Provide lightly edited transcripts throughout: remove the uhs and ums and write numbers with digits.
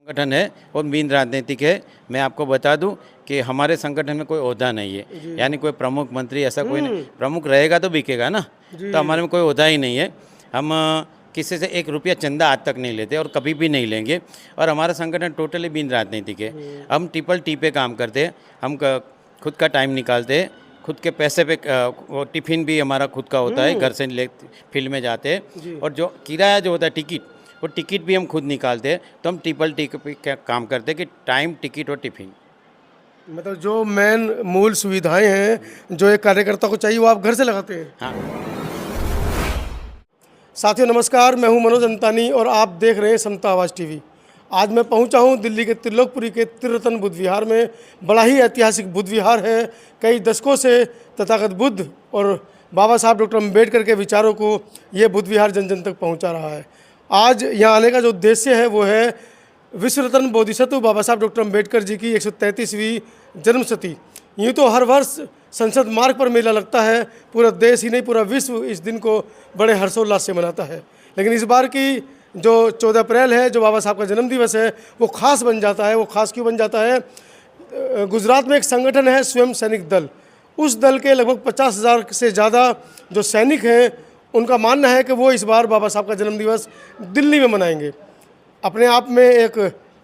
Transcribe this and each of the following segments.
संगठन है और बिन राजनीतिक है। मैं आपको बता दूं कि हमारे संगठन में कोई ओहदा नहीं है, यानी कोई प्रमुख मंत्री ऐसा कोई नहीं। प्रमुख रहेगा तो बिकेगा ना, तो हमारे में कोई ओहदा ही नहीं है। हम किसी से 1 रुपया चंदा आज तक नहीं लेते और कभी भी नहीं लेंगे। और हमारा संगठन टोटली बिन राजनीतिक है। हम ट्रिपल टी पे काम करते हैं। हम खुद का टाइम निकालते हैं, खुद के पैसे पे वो टिफ़िन भी हमारा खुद का होता है, घर से ले फील्ड में जाते हैं। और जो किराया जो होता है टिकट, वो टिकट भी हम खुद निकालते हैं। तो हम ट्रिपल टी पे काम करते हैं कि टाइम, टिकट और टिफ़िन। मतलब जो मेन मूल सुविधाएं हैं जो एक कार्यकर्ता को चाहिए वो आप घर से लगाते हैं। हाँ, साथियों नमस्कार, मैं हूं मनोज अंतानी और आप देख रहे हैं समता आवाज़ टीवी। आज मैं पहुंचा हूं दिल्ली के त्रिलोकपुरी के त्रिरत्न बुद्ध विहार में। बड़ा ही ऐतिहासिक बुद्ध विहार है। कई दशकों से तथागत बुद्ध और बाबा साहब डॉक्टर अम्बेडकर के विचारों को ये बुद्ध विहार जन जन तक पहुंचा रहा है। आज यहाँ आने का जो उद्देश्य है वो है विश्वरत्न बोधिसत्व बाबा साहब डॉक्टर अम्बेडकर जी की 133वीं जन्मशती। यूँ तो हर वर्ष संसद मार्ग पर मेला लगता है। पूरा देश ही नहीं, पूरा विश्व इस दिन को बड़े हर्षोल्लास से मनाता है। लेकिन इस बार की जो 14 अप्रैल है, जो बाबा साहब का जन्म दिवस है, वो खास बन जाता है। वो खास क्यों बन जाता है? गुजरात में एक संगठन है स्वयं सैनिक दल। उस दल के लगभग 50,000 से ज़्यादा जो सैनिक हैं, उनका मानना है कि वो इस बार बाबा साहब का जन्म दिवस दिल्ली में मनाएंगे। अपने आप में एक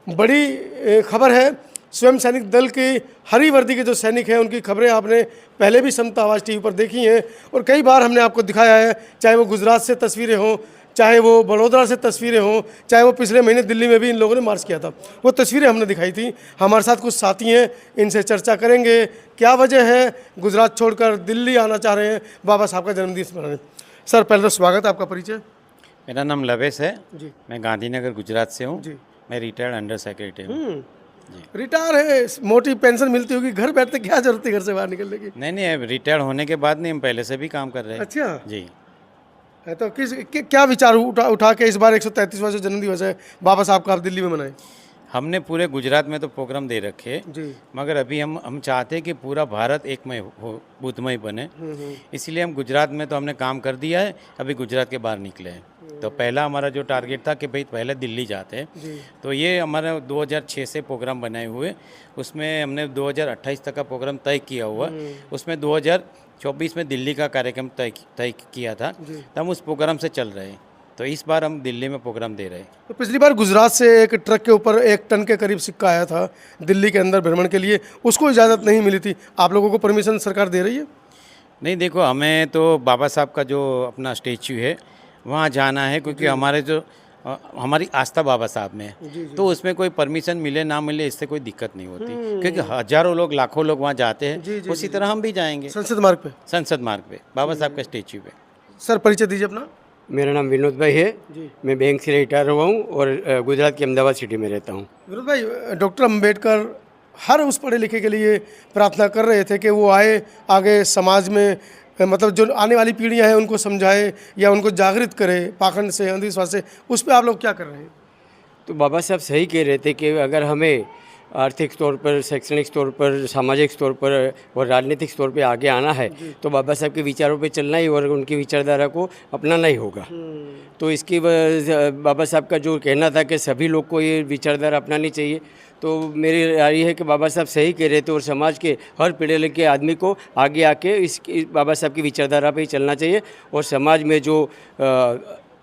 बड़ी खबर है। स्वयं सैनिक दल की हरी वर्दी के जो सैनिक हैं, उनकी खबरें आपने पहले भी समता आवाज़ टीवी पर देखी हैं और कई बार हमने आपको दिखाया है। चाहे वो गुजरात से तस्वीरें हों, चाहे वो बड़ौदा से तस्वीरें हों, चाहे वो पिछले महीने दिल्ली में भी इन लोगों ने मार्च किया था, वो तस्वीरें हमने दिखाई थी। हमारे साथ कुछ साथी हैं, इनसे चर्चा करेंगे क्या वजह है गुजरात छोड़कर दिल्ली आना चाह रहे हैं बाबा साहब का जन्मदिन मनाने। सर पहले तो स्वागत है, आपका परिचय। मेरा नाम लवेश है जी। मैं गांधीनगर गुजरात से हूँ। जी। मैं रिटायर्ड अंडर सेक्रेटरी हूँ। रिटायर है, मोटी पेंशन मिलती होगी, घर बैठते क्या जरूरत है घर से बाहर निकलने की? नहीं, अब रिटायर्ड होने के बाद नहीं, हम पहले से भी काम कर रहे हैं। अच्छा जी। है तो क्या विचार उठा के इस बार 133वां जो जन्मदिवस है बाबा साहब का आप दिल्ली में मनाएं? हमने पूरे गुजरात में तो प्रोग्राम दे रखे, जी। मगर अभी हम चाहते हैं कि पूरा भारत एकमय हो, बुद्धमय बने। इसलिए हम गुजरात में तो हमने काम कर दिया है, अभी गुजरात के बाहर निकले हैं। तो पहला हमारा जो टारगेट था कि भाई पहले दिल्ली जाते हैं। जी। तो ये हमारा 2006 से प्रोग्राम बनाए हुए, उसमें हमने 2028 तक का प्रोग्राम तय किया हुआ। उसमें 2024 में दिल्ली का कार्यक्रम तय किया था, तो हम उस प्रोग्राम से चल रहे हैं। तो इस बार हम दिल्ली में प्रोग्राम दे रहे हैं। तो पिछली बार गुजरात से एक ट्रक के ऊपर 1 टन के करीब सिक्का आया था दिल्ली के अंदर भ्रमण के लिए, उसको इजाज़त नहीं मिली थी। आप लोगों को परमिशन सरकार दे रही है? नहीं, देखो, हमें तो बाबा साहब का जो अपना स्टेच्यू है वहाँ जाना है, क्योंकि हमारे जो हमारी आस्था बाबा साहब में है। तो उसमें कोई परमिशन मिले ना मिले, इससे कोई दिक्कत नहीं होती, क्योंकि हजारों लोग, लाखों लोग वहाँ जाते हैं। उसी तरह हम भी जाएंगे संसद मार्ग पे, संसद मार्ग पे, बाबा साहब के स्टेच्यू पे। सर परिचय दीजिए अपना। मेरा नाम विनोद भाई है। मैं बैंक से रिटायर हुआ हूँ और गुजरात के अहमदाबाद सिटी में रहता हूँ। विनोद भाई, डॉक्टर अम्बेडकर हर उस पढ़े लिखे के लिए प्रार्थना कर रहे थे कि वो आए, आगे समाज में मतलब जो आने वाली पीढ़ियां हैं उनको समझाए या उनको जागृत करे पाखंड से, अंधविश्वास से। उस पर आप लोग क्या कर रहे हैं? तो बाबा साहब सही कह रहे थे कि अगर हमें आर्थिक तौर पर, शैक्षणिक तौर पर, सामाजिक तौर पर और राजनीतिक तौर पर आगे आना है तो बाबा साहब के विचारों पे चलना ही और उनकी विचारधारा को अपनाना ही होगा। तो इसकी बाबा साहब का जो कहना था कि सभी लोग को ये विचारधारा अपनानी चाहिए, तो मेरी राय है कि बाबा साहब सही कह रहे थे और समाज के हर पीढ़ी लिखे आदमी को आगे आके इस बाबा साहब की विचारधारा पे ही चलना चाहिए। और समाज में जो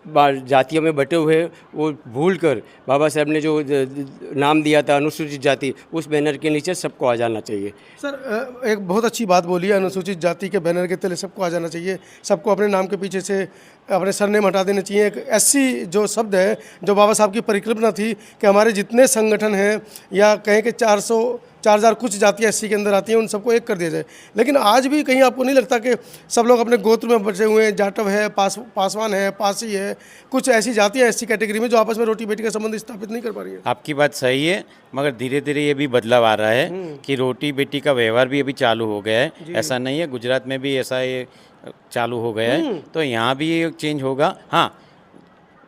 जातियों में बटे हुए वो भूल कर बाबा साहब ने जो नाम दिया था अनुसूचित जाति, उस बैनर के नीचे सबको आ जाना चाहिए। सर एक बहुत अच्छी बात बोली है, अनुसूचित जाति के बैनर के तले सबको आ जाना चाहिए। सबको अपने नाम के पीछे से अपने सरनेम हटा देने चाहिए। एक एससी जो शब्द है, जो बाबा साहब की परिकल्पना थी कि हमारे जितने संगठन हैं या कहें कि 4,000 कुछ जातियाँ एससी के अंदर आती हैं, उन सबको एक कर दिया जाए। लेकिन आज भी कहीं आपको नहीं लगता कि सब लोग अपने गोत्र में बचे हुए हैं? जाटव है, पासवान है, पासी है, कुछ ऐसी जातियाँ एससी कैटेगरी में जो आपस में रोटी बेटी का संबंध स्थापित नहीं कर पा रही है। आपकी बात सही है, मगर धीरे धीरे ये भी बदलाव आ रहा है कि रोटी बेटी का व्यवहार भी अभी चालू हो गया है। ऐसा नहीं है, गुजरात में भी ऐसा ये चालू हो गया है, तो यहाँ भी ये चेंज होगा। हाँ,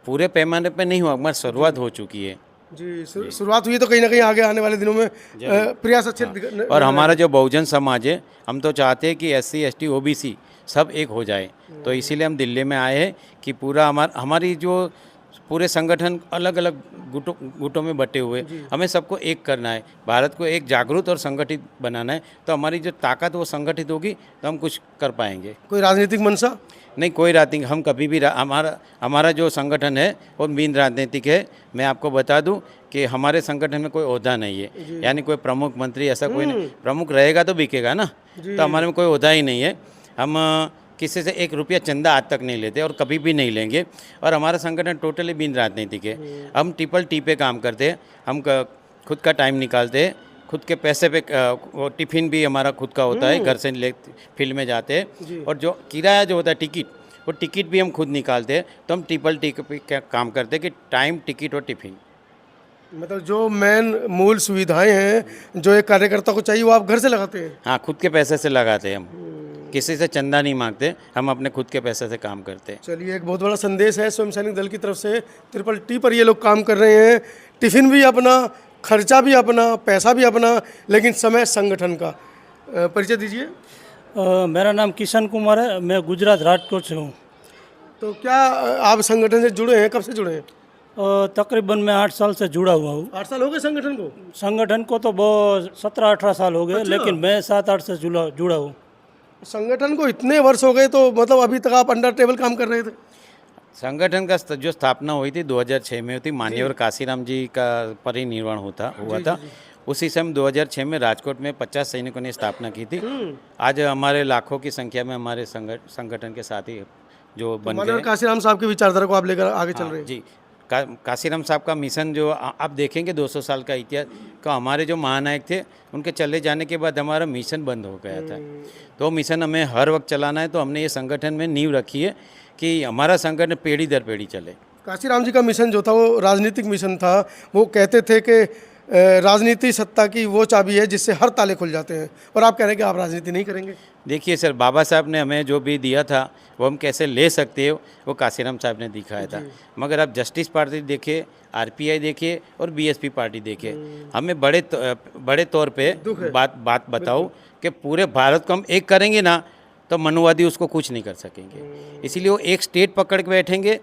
पूरे पैमाने पे नहीं हुआ, मगर शुरुआत हो चुकी है। जी, शुरुआत हुई तो कहीं ना कहीं आगे आने वाले दिनों में प्रयास अच्छे। और हमारा जो बहुजन समाज है, हम तो चाहते हैं कि SC ST OBC सब एक हो जाए। तो इसीलिए हम दिल्ली में आए हैं कि पूरा हमारी जो पूरे संगठन अलग अलग गुटों में बटे हुए, हमें सबको एक करना है, भारत को एक जागरूक और संगठित बनाना है। तो हमारी जो ताकत वो संगठित होगी तो हम कुछ कर पाएंगे। कोई राजनीतिक मंशा? नहीं, कोई राजनीतिक, हम कभी भी हमारा जो संगठन है वो बिन राजनीतिक है। मैं आपको बता दूं कि हमारे संगठन में कोई ओहदा नहीं है, यानी कोई प्रमुख मंत्री ऐसा कोई नहीं। प्रमुख रहेगा तो बिकेगा ना, तो हमारे में कोई ओहदा ही नहीं है। हम किसी से 1 रुपया चंदा आज तक नहीं लेते और कभी भी नहीं लेंगे। और हमारा संगठन टोटली बिन राजनीतिक है। हम ट्रिपल टी पे काम करते हैं, हम खुद का टाइम निकालते हैं, खुद के पैसे पे वो टिफ़िन भी हमारा खुद का होता है, घर से ले फील्ड में जाते हैं। और जो किराया जो होता है टिकट, वो टिकट भी हम खुद निकालते हैं। तो हम ट्रिपल टी पे काम करते हैं कि टाइम, टिकट और टिफ़िन। मतलब जो मेन मूल सुविधाएं हैं जो एक कार्यकर्ता को चाहिए वो आप घर से लगाते हैं? हाँ, खुद के पैसे से लगाते हैं हम, किसी से चंदा नहीं मांगते, हम अपने खुद के पैसे से काम करते हैं। चलिए, एक बहुत बड़ा संदेश है स्वयं सैनिक दल की तरफ से। ट्रिपल टी पर ये लोग काम कर रहे हैं, टिफ़िन भी अपना, खर्चा भी अपना, पैसा भी अपना, लेकिन समय संगठन का। परिचय दीजिए। मेरा नाम किशन कुमार है, मैं गुजरात राजकोट से हूँ। तो क्या आप संगठन से जुड़े हैं? कब से जुड़े हैं? तकरीबन मैं 8 साल से जुड़ा हुआ हूँ। 8 साल हो गए संगठन को? संगठन को तो बहुत 17-18 साल हो गए। अच्छा। लेकिन मैं 7-8 से जुड़ा हूँ। संगठन को इतने वर्ष हो गए तो मतलब अभी तक आप अंडर टेबल काम कर रहे थे? संगठन का जो स्थापना हुई थी 2006 में हुई थी, माननीय काशीराम जी का परिनिर्वाण हुआ था। उसी समय 2006 में राजकोट में 50 सैनिकों ने स्थापना की थी। आज हमारे लाखों की संख्या में हमारे संगठन के साथी जो बन गए। माननीय काशीराम साहब के विचारधारा को आप लेकर आगे चल रहे हैं? जी, काशीराम साहब का मिशन जो आप देखेंगे 200 साल का इतिहास का, हमारे जो महानायक थे उनके चले जाने के बाद हमारा मिशन बंद हो गया था। तो मिशन हमें हर वक्त चलाना है। तो हमने ये संगठन में नींव रखी है कि हमारा संगठन पीढ़ी दर पीढ़ी चले। काशीराम जी का मिशन जो था वो राजनीतिक मिशन था। वो कहते थे कि राजनीति सत्ता की वो चाबी है जिससे हर ताले खुल जाते हैं, और आप कह रहे हैं कि आप राजनीति नहीं करेंगे। देखिए सर, बाबा साहब ने हमें जो भी दिया था वो हम कैसे ले सकते हो, वो काशीराम साहब ने दिखाया था। मगर आप जस्टिस पार्टी देखिए, आरपीआई देखिए और बीएसपी पार्टी देखिए, हमें बड़े तौर पे बात बताओ कि पूरे भारत को हम एक करेंगे ना तो मनुवादी उसको कुछ नहीं कर सकेंगे। इसीलिए वो एक स्टेट पकड़ के बैठेंगे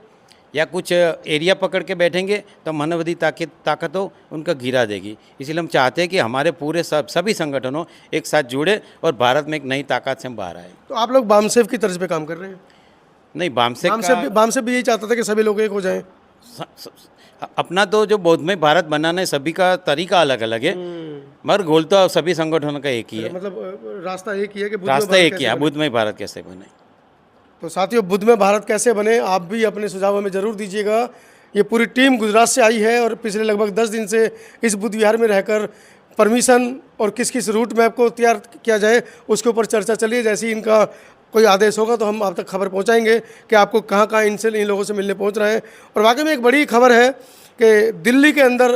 या कुछ एरिया पकड़ के बैठेंगे तो मानववादी ताकत हो उनका गिरा देगी। इसलिए हम चाहते हैं कि हमारे पूरे सभी संगठनों एक साथ जुड़े और भारत में एक नई ताकत से हम बाहर आए। तो आप लोग बामसेफ की तर्ज पे काम कर रहे हैं? नहीं, बामसेफ भी यही चाहता था कि सभी लोग एक हो जाएं। अपना तो जो बौद्धमय भारत बनाना है, सभी का तरीका अलग अलग है, मगर गोल तो सभी संगठनों का एक ही है। मतलब रास्ता एक ही है कि रास्ता एक ही है, बुद्धमय भारत कैसे बने। तो साथियों, बुद्धमय भारत कैसे बने, आप भी अपने सुझाव हमें ज़रूर दीजिएगा। ये पूरी टीम गुजरात से आई है और पिछले लगभग 10 दिन से इस बुद्ध विहार में रहकर परमिशन और किस किस रूट मैप को तैयार किया जाए उसके ऊपर चर्चा चलिए। जैसे ही इनका कोई आदेश होगा तो हम आप तक खबर पहुंचाएंगे कि आपको कहाँ कहाँ इन लोगों से मिलने पहुंच रहे हैं। और वाकई में एक बड़ी खबर है कि दिल्ली के अंदर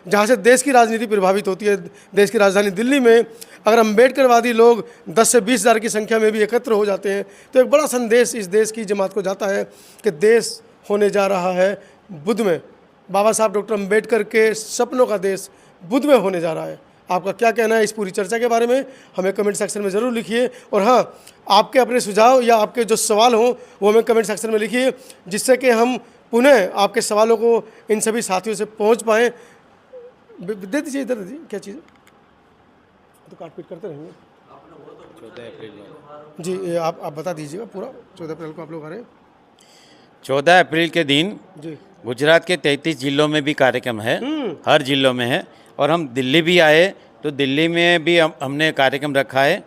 जहाँ से देश की राजनीति प्रभावित होती है, देश की राजधानी दिल्ली में अगर अम्बेडकरवादी लोग 10 से 20 हज़ार की संख्या में भी एकत्र हो जाते हैं तो एक बड़ा संदेश इस देश की जमात को जाता है कि देश होने जा रहा है बुद्ध में। बाबा साहब डॉक्टर अम्बेडकर के सपनों का देश बुद्ध में होने जा रहा है। आपका क्या कहना है इस पूरी चर्चा के बारे में, हमें कमेंट सेक्शन में ज़रूर लिखिए। और हाँ, आपके अपने सुझाव या आपके जो सवाल हों वो हमें कमेंट सेक्शन में लिखिए, जिससे कि हम पुनः आपके सवालों को इन सभी साथियों से पहुंच पाएँ। दे दीजिए, इधर दीजिए, क्या चीज़ है तो काट पीट करते रहेंगे। 14 अप्रैल जी, ये आप बता दीजिएगा पूरा। 14 अप्रैल को आप लोग आ रहे हैं? 14 अप्रैल के दिन जी, गुजरात के 33 जिलों में भी कार्यक्रम है, हर जिलों में है। और हम दिल्ली भी आए तो दिल्ली में भी हमने कार्यक्रम रखा है।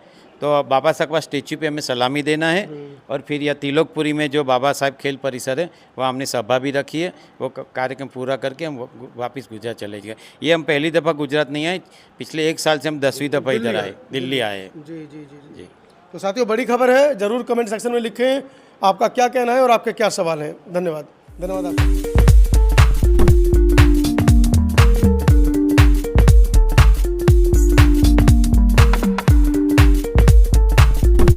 तो बाबा साहब का स्टेच्यू पे हमें सलामी देना है। और फिर यह तिलोकपुरी में जो बाबा साहब खेल परिसर है वहाँ हमने सभा भी रखी है। वो कार्यक्रम पूरा करके हम वापस गुजरात चले गए। ये हम पहली दफ़ा गुजरात नहीं आए, पिछले 1 साल से हम 10वीं दफ़ा इधर आए, दिल्ली आए। जी जी जी जी। तो साथियों, बड़ी खबर है, ज़रूर कमेंट सेक्शन में लिखें आपका क्या कहना है और आपके क्या सवाल हैं। धन्यवाद, धन्यवाद आपका।